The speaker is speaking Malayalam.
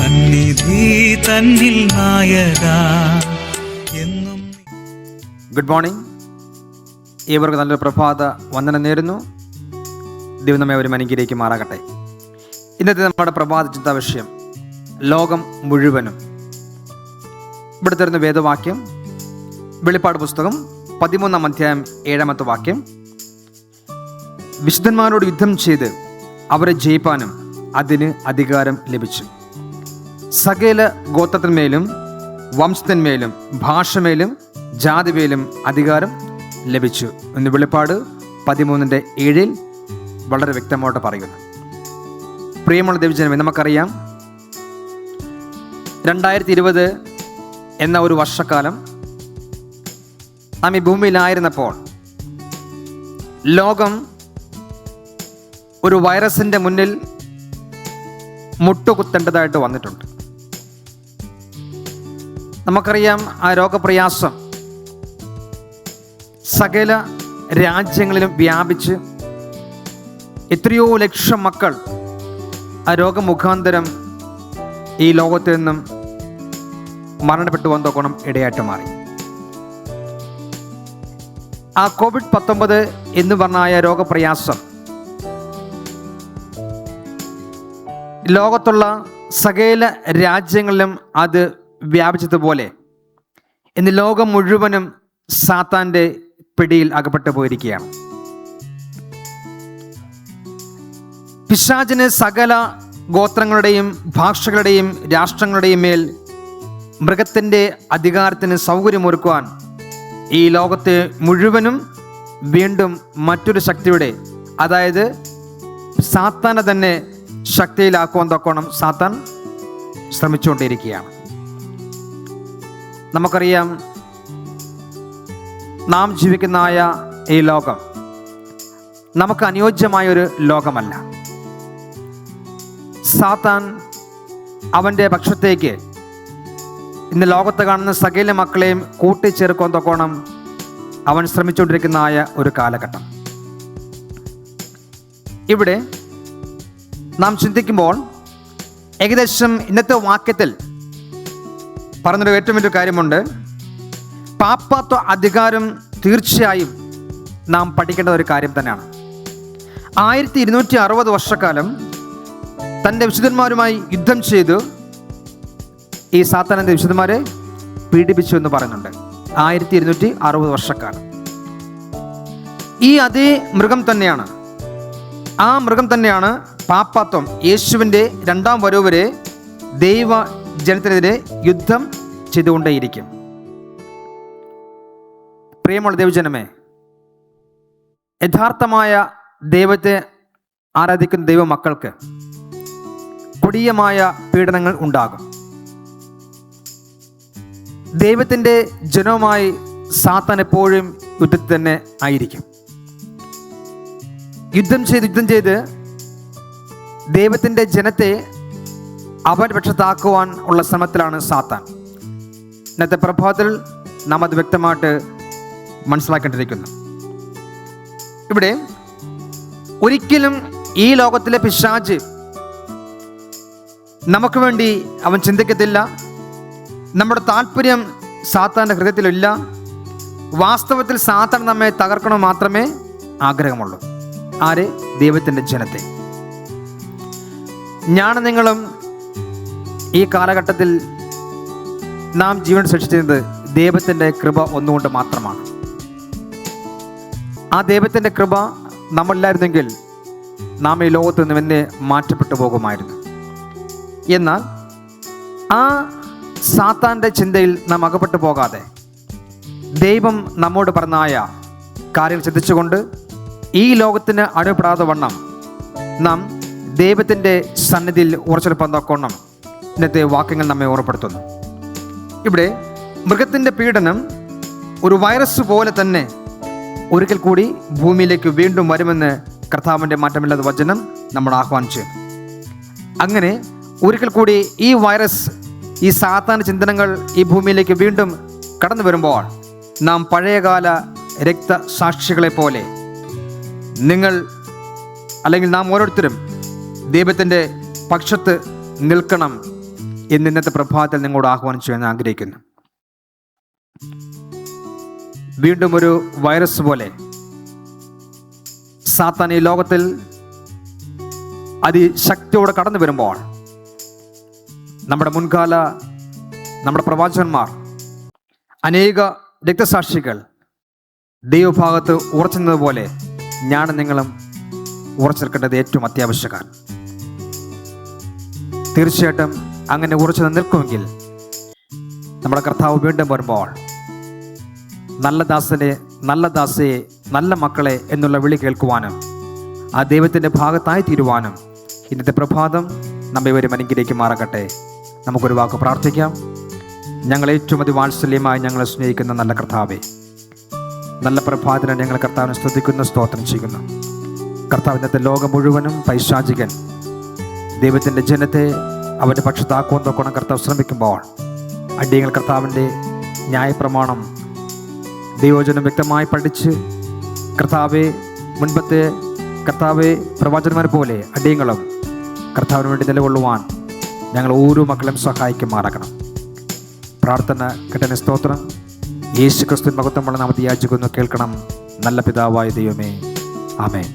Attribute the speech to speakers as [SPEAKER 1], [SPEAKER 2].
[SPEAKER 1] സന്നിധി തന്നിൽ നായക എന്നും.
[SPEAKER 2] Good morning. ഏവർക്കും നല്ലൊരു പ്രഭാത വന്ദനം നേരുന്നു. ദൈവം നമ്മെ ഒരു അനുഗ്രഹിക്ക് മാറാകട്ടെ. ഇന്നത്തെ നമ്മുടെ പ്രഭാത ചിന്താ വിഷയം ലോകം മുഴുവനും. ഇവിടെ തരുന്ന വേദവാക്യം വെളിപ്പാട് പുസ്തകം 13-ാം അധ്യായം 7-ാമത്തെ വാക്യം. വിശുദ്ധന്മാരോട് യുദ്ധം ചെയ്ത് അവരെ ജയിപ്പാനും അതിന് അധികാരം ലഭിച്ചു. സകല ഗോത്രത്തിന്മേലും വംശത്തിന്മേലും ഭാഷമേലും ജാതിമേലും അധികാരം ലഭിച്ചു എന്ന് വെളിപ്പാട് 13:7 വളരെ വ്യക്തമായിട്ട് പറയുന്നു. പ്രിയമുള്ള ദൈവജനമേ, നമുക്കറിയാം 2020 എന്ന ഒരു വർഷക്കാലം നാം ഈ ഭൂമിയിലായിരുന്നപ്പോൾ ലോകം ഒരു വൈറസിൻ്റെ മുന്നിൽ മുട്ടുകുത്തേണ്ടതായിട്ട് വന്നിട്ടുണ്ട്. നമുക്കറിയാം ആ രോഗപ്രയാസം സകല രാജ്യങ്ങളിലും വ്യാപിച്ച് എത്രയോ ലക്ഷം മക്കൾ ആ രോഗമുഖാന്തരം ഈ ലോകത്തിൽ നിന്നും മരണപ്പെട്ടു വന്നോക്കണം ഇടയായിട്ട് മാറി. ആ COVID-19 എന്ന് പറഞ്ഞ രോഗപ്രയാസം ലോകത്തുള്ള സകല രാജ്യങ്ങളിലും അത് വ്യാപിച്ചതുപോലെ ഇന്ന് ലോകം മുഴുവനും സാത്താൻ്റെ പിടിയിൽ അകപ്പെട്ടു പോയിരിക്കുകയാണ്. പിശാചിന് സകല ഗോത്രങ്ങളുടെയും ഭാഷകളുടെയും രാഷ്ട്രങ്ങളുടെയും മേൽ മൃഗത്തിൻ്റെ അധികാരത്തിന് സൗകര്യമൊരുക്കുവാൻ ഈ ലോകത്തെ മുഴുവനും വീണ്ടും മറ്റൊരു ശക്തിയുടെ, അതായത് സാത്താനെ തന്നെ ശക്തിയിലാക്കുവാൻ തൊക്കണം സാത്താൻ ശ്രമിച്ചുകൊണ്ടിരിക്കുകയാണ്. നമുക്കറിയാം നാം ജീവിക്കുന്ന ഈ ലോകം നമുക്ക് അനുയോജ്യമായൊരു ലോകമല്ല. സാത്താൻ അവൻ്റെ പക്ഷത്തേക്ക് ഇന്ന് ലോകത്ത് കാണുന്ന സകല മക്കളെയും കൂട്ടിച്ചേർക്കാൻ തൊക്കണം അവൻ ശ്രമിച്ചുകൊണ്ടിരിക്കുന്ന ഒരു കാലഘട്ടം. ഇവിടെ നാം ചിന്തിക്കുമ്പോൾ ഏകദേശം ഇന്നത്തെ വാക്യത്തിൽ പറഞ്ഞൊരു ഏറ്റവും വലിയൊരു കാര്യമുണ്ട്. പാപ്പാത്വ അധികാരം തീർച്ചയായും നാം പഠിക്കേണ്ട ഒരു കാര്യം തന്നെയാണ്. 1260 വർഷക്കാലം തൻ്റെ വിശുദ്ധന്മാരുമായി യുദ്ധം ചെയ്തു ഈ സാത്താനൻ്റെ വിശുദ്ധന്മാരെ പീഡിപ്പിച്ചു എന്ന് പറയുന്നുണ്ട്. 1260 വർഷക്കാലം. ഈ അതേ മൃഗം തന്നെയാണ്, ആ മൃഗം തന്നെയാണ് പാപ്പാത്വം യേശുവിൻ്റെ 2ാം വരവ് വരെ ദൈവ ജനത്തിനെതിരെ യുദ്ധം ചെയ്തുകൊണ്ടേയിരിക്കും. പ്രിയമുള്ള ദൈവജനമേ, യഥാർത്ഥമായ ദൈവത്തെ ആരാധിക്കുന്ന ദൈവ മക്കൾക്ക് കൊടിയമായ പീഡനങ്ങൾ ഉണ്ടാകും. ദൈവത്തിൻ്റെ ജനവുമായി സാത്താൻ എപ്പോഴും യുദ്ധത്തിൽ തന്നെ ആയിരിക്കും. യുദ്ധം ചെയ്ത് ദൈവത്തിൻ്റെ ജനത്തെ അവൻ്റെ പക്ഷത്താക്കുവാൻ ഉള്ള ശ്രമത്തിലാണ് സാത്താൻ. ഇന്നത്തെ പ്രഭാതത്തിൽ നാം അത് വ്യക്തമായിട്ട് മനസ്സിലാക്കേണ്ടിയിരിക്കുന്നു. ഇവിടെ ഒരിക്കലും ഈ ലോകത്തിലെ പിശാച് നമുക്ക് വേണ്ടി അവൻ ചിന്തിക്കത്തില്ല. നമ്മുടെ താല്പര്യം സാത്താൻ്റെ ഹൃദയത്തിലില്ല. വാസ്തവത്തിൽ സാത്താൻ നമ്മെ തകർക്കണം മാത്രമേ ആഗ്രഹമുള്ളൂ. ആരെ? ദൈവത്തിൻ്റെ ജനത്തെ. ഞാനും നിങ്ങളും ഈ കാലഘട്ടത്തിൽ നാം ജീവൻ സൃഷ്ടിച്ചത് ദൈവത്തിൻ്റെ കൃപ ഒന്നുകൊണ്ട് മാത്രമാണ്. ആ ദൈവത്തിൻ്റെ കൃപ നമ്മളില്ലായിരുന്നെങ്കിൽ നാം ഈ ലോകത്ത് നിന്ന് എന്നെ മാറ്റപ്പെട്ടു പോകുമായിരുന്നു. എന്നാൽ ആ സാത്താൻ്റെ ചിന്തയിൽ നാം അകപ്പെട്ടു പോകാതെ ദൈവം നമ്മോട് പറഞ്ഞായ കാര്യങ്ങൾ ചിന്തിച്ചുകൊണ്ട് ഈ ലോകത്തിന് അനുപ്പെടാതെ വണ്ണം നാം ദൈവത്തിൻ്റെ സന്നിധിയിൽ ഉറച്ചെടുപ്പാൻ നോക്കണം ഇന്നത്തെ വാക്യങ്ങൾ നമ്മെ ഓർമ്മപ്പെടുത്തുന്നു. ഇവിടെ മൃഗത്തിൻ്റെ പീഡനം ഒരു വൈറസ് പോലെ തന്നെ ഒരിക്കൽ കൂടി ഭൂമിയിലേക്ക് വീണ്ടും വരുമെന്ന് കർത്താവിൻ്റെ മാറ്റമില്ലാത്ത വചനം നമ്മൾ ആഹ്വാനിച്ചു. അങ്ങനെ ഒരിക്കൽ കൂടി ഈ വൈറസ്, ഈ സാത്താൻ്റെ ചിന്തനങ്ങൾ ഈ ഭൂമിയിലേക്ക് വീണ്ടും കടന്നു വരുമ്പോൾ നാം പഴയകാല രക്തസാക്ഷികളെ പോലെ നിങ്ങൾ അല്ലെങ്കിൽ നാം ഓരോരുത്തരും ദൈവത്തിൻ്റെ പക്ഷത്ത് നിൽക്കണം ഇന്നത്തെ പ്രഭാതത്തിൽ നിങ്ങളോട് ആഹ്വാനം ചെയ്യാൻ ആഗ്രഹിക്കുന്നു. വീണ്ടും ഒരു വൈറസ് പോലെ സാത്താൻ ഈ ലോകത്തിൽ അതിശക്തിയോടെ കടന്നു വരുമ്പോൾ നമ്മുടെ മുൻകാല നമ്മുടെ പ്രവാചകന്മാർ, അനേക രക്തസാക്ഷികൾ ദൈവഭാഗത്ത് ഉറച്ചു നിന്നതുപോലെ ഞാനും നിങ്ങളും ഉറച്ചു നിൽക്കേണ്ടത് ഏറ്റവും അത്യാവശ്യമാണ്. തീർച്ചയായിട്ടും അങ്ങനെ ഉറച്ചു നിൽക്കുമെങ്കിൽ നമ്മുടെ കർത്താവ് വീണ്ടും വരുമ്പോൾ നല്ല ദാസനെ, നല്ല ദാസയെ, നല്ല മക്കളെ എന്നുള്ള വിളി കേൾക്കുവാനും ആ ദൈവത്തിൻ്റെ ഭാഗത്തായി തീരുവാനും ഇന്നത്തെ പ്രഭാതം നമ്മെ വരും അനുഗ്രഹിക്കുമാറാകട്ടെ. നമുക്കൊരു വാക്ക് പ്രാർത്ഥിക്കാം. ഞങ്ങൾ ഏറ്റവും അതിവാത്സല്യമായി ഞങ്ങളെ സ്നേഹിക്കുന്ന നല്ല കർത്താവേ, നല്ല പ്രഭാതനം ഞങ്ങൾ കർത്താവിനെ സ്തുതിക്കുന്നു, സ്തോത്രം ചെയ്യുന്നു. കർത്താവ് ഇന്നത്തെ ലോകം മുഴുവനും പൈശാചികൻ ദൈവത്തിൻ്റെ ജനത്തെ അവൻ്റെ പക്ഷത്താക്കുവാൻ തൊക്കണം കർത്താവ് ശ്രമിക്കുമ്പോൾ അടിയങ്ങൾ കർത്താവിൻ്റെ ന്യായപ്രമാണം ദൈവവചനം വ്യക്തമായി പഠിച്ച് കർത്താവെ, മുൻപത്തെ കർത്താവെ പ്രവാചകന്മാരെ പോലെ അടിയങ്ങളും കർത്താവിന് വേണ്ടി നിലകൊള്ളുവാൻ ഞങ്ങൾ ഓരോ മക്കളും സഹായിക്കുമാറാക്കണം. പ്രാർത്ഥന കേട്ടതിന് സ്തോത്രം. യേശു ക്രിസ്തു മഹത്വമുള്ള നാമത്തിൽ യാചിക്കുന്നു, കേൾക്കണം നല്ല പിതാവായ ദൈവമേ. ആമേൻ.